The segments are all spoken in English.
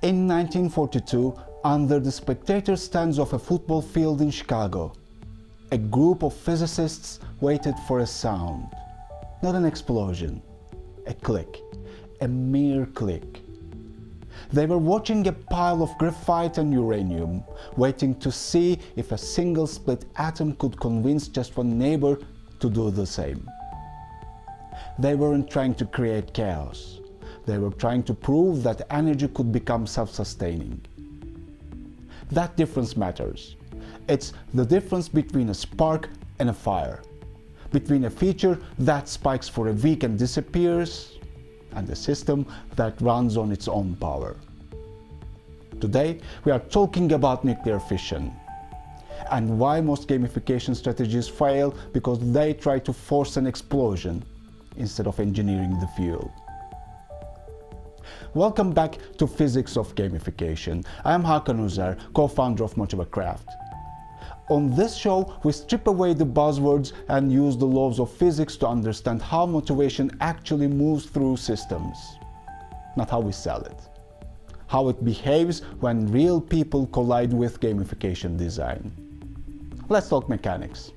In 1942, under the spectator stands of a football field in Chicago, a group of physicists waited for a sound. Not an explosion, a click, a mere click. They were watching a pile of graphite and uranium, waiting to see if a single split atom could convince just one neighbor to do the same. They weren't trying to create chaos. They were trying to prove that energy could become self-sustaining. That difference matters. It's the difference between a spark and a fire, between a feature that spikes for a week and disappears, and a system that runs on its own power. Today, we are talking about nuclear fission, and why most gamification strategies fail because they try to force an explosion instead of engineering the fuel. Welcome back to Physics of Gamification. I am Hakan Uzer, co-founder of Motivacraft. On this show, we strip away the buzzwords and use the laws of physics to understand how motivation actually moves through systems. Not how we sell it. How it behaves when real people collide with gamification design. Let's talk mechanics.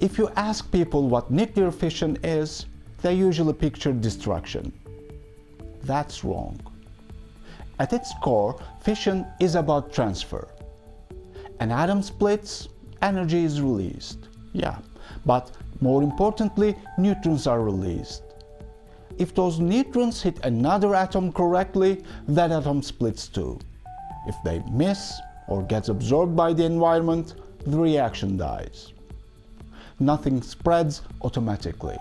If you ask people what nuclear fission is, they usually picture destruction. That's wrong. At its core, fission is about transfer. An atom splits, energy is released. Yeah, but more importantly, neutrons are released. If those neutrons hit another atom correctly, that atom splits too. If they miss or gets absorbed by the environment, the reaction dies. Nothing spreads automatically.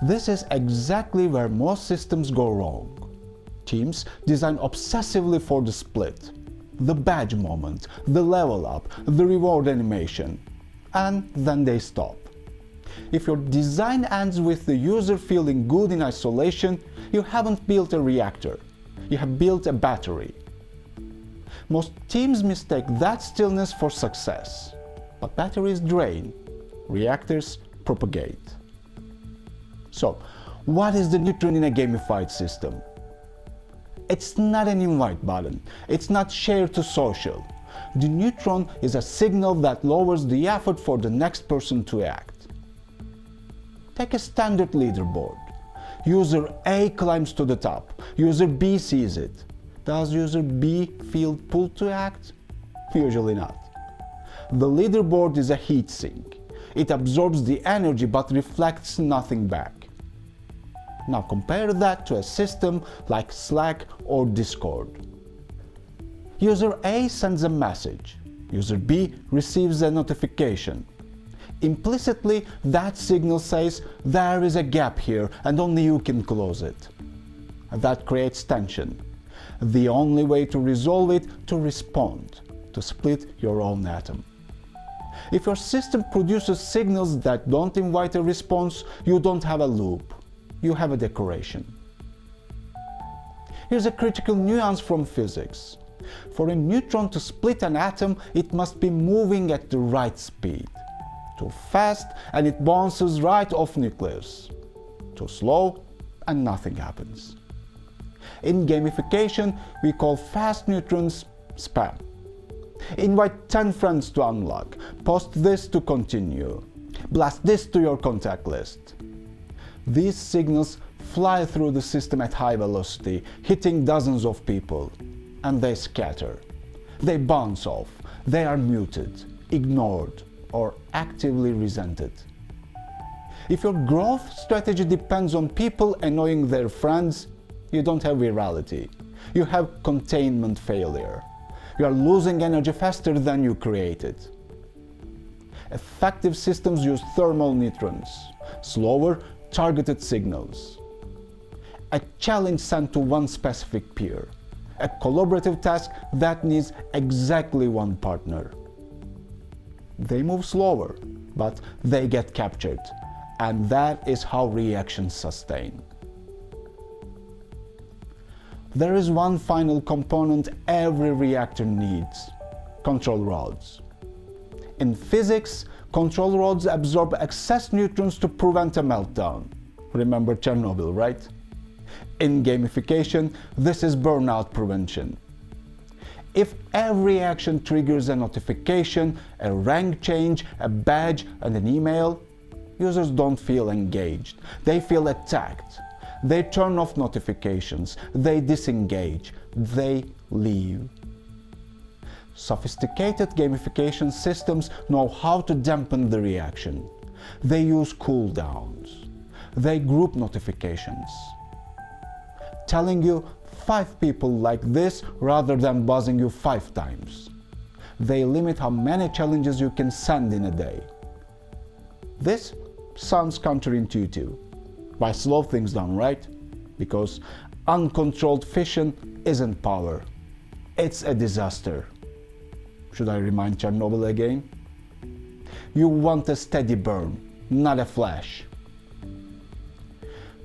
This is exactly where most systems go wrong. Teams design obsessively for the split, the badge moment, the level up, the reward animation, and then they stop. If your design ends with the user feeling good in isolation, you haven't built a reactor, you have built a battery. Most teams mistake that stillness for success, but batteries drain, reactors propagate. So, what is the neutron in a gamified system? It's not an invite button, it's not share to social. The neutron is a signal that lowers the effort for the next person to act. Take a standard leaderboard. User A climbs to the top, user B sees it. Does user B feel pulled to act? Usually not. The leaderboard is a heat sink. It absorbs the energy but reflects nothing back. Now compare that to a system like Slack or Discord. User A sends a message. User B receives a notification. Implicitly, that signal says there is a gap here and only you can close it. That creates tension. The only way to resolve it, to respond, to split your own atom. If your system produces signals that don't invite a response, you don't have a loop. You have a decoration. Here's a critical nuance from physics. For a neutron to split an atom, it must be moving at the right speed. Too fast and it bounces right off nucleus. Too slow and nothing happens. In gamification, we call fast neutrons spam. Invite 10 friends to unlock, post this to continue, blast this to your contact list. These signals fly through the system at high velocity, hitting dozens of people, and they scatter. They bounce off, they are muted, ignored, or actively resented. If your growth strategy depends on people annoying their friends, you don't have virality. You have containment failure. You are losing energy faster than you created. Effective systems use thermal neutrons, slower, targeted signals. A challenge sent to one specific peer. A collaborative task that needs exactly one partner. They move slower, but they get captured. And that is how reactions sustain. There is one final component every reactor needs: control rods. In physics, Control rods absorb excess neutrons to prevent a meltdown. Remember Chernobyl, right? In gamification, this is burnout prevention. If every action triggers a notification, a rank change, a badge, and an email, users don't feel engaged. They feel attacked. They turn off notifications. They disengage. They leave. Sophisticated gamification systems know how to dampen the reaction. They use cooldowns. They group notifications, telling you 5 people like this rather than buzzing you 5 times. They limit how many challenges you can send in a day. This sounds counterintuitive. Why slow things down, right? Because uncontrolled fission isn't power. It's a disaster. Should I remind Chernobyl again? You want a steady burn, not a flash.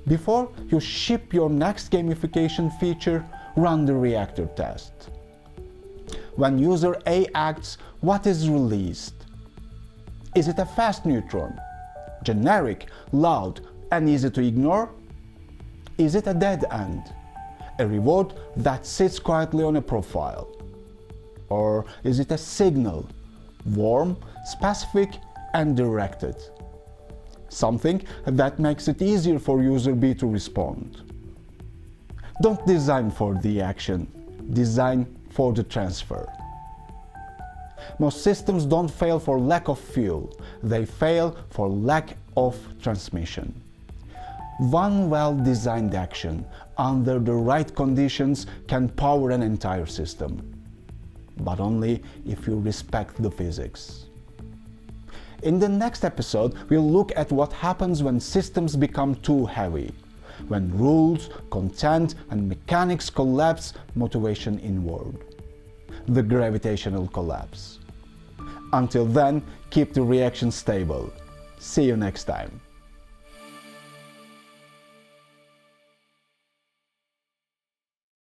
Before you ship your next gamification feature, run the reactor test. When user A acts, what is released? Is it a fast neutron? Generic, loud, and easy to ignore? Is it a dead end? A reward that sits quietly on a profile? Or is it a signal, warm, specific, and directed? Something that makes it easier for user B to respond. Don't design for the action, design for the transfer. Most systems don't fail for lack of fuel, they fail for lack of transmission. One well-designed action, under the right conditions, can power an entire system, but only if you respect the physics. In the next episode, we'll look at what happens when systems become too heavy, when rules, content, and mechanics collapse motivation inward. The gravitational collapse. Until then, keep the reaction stable. See you next time.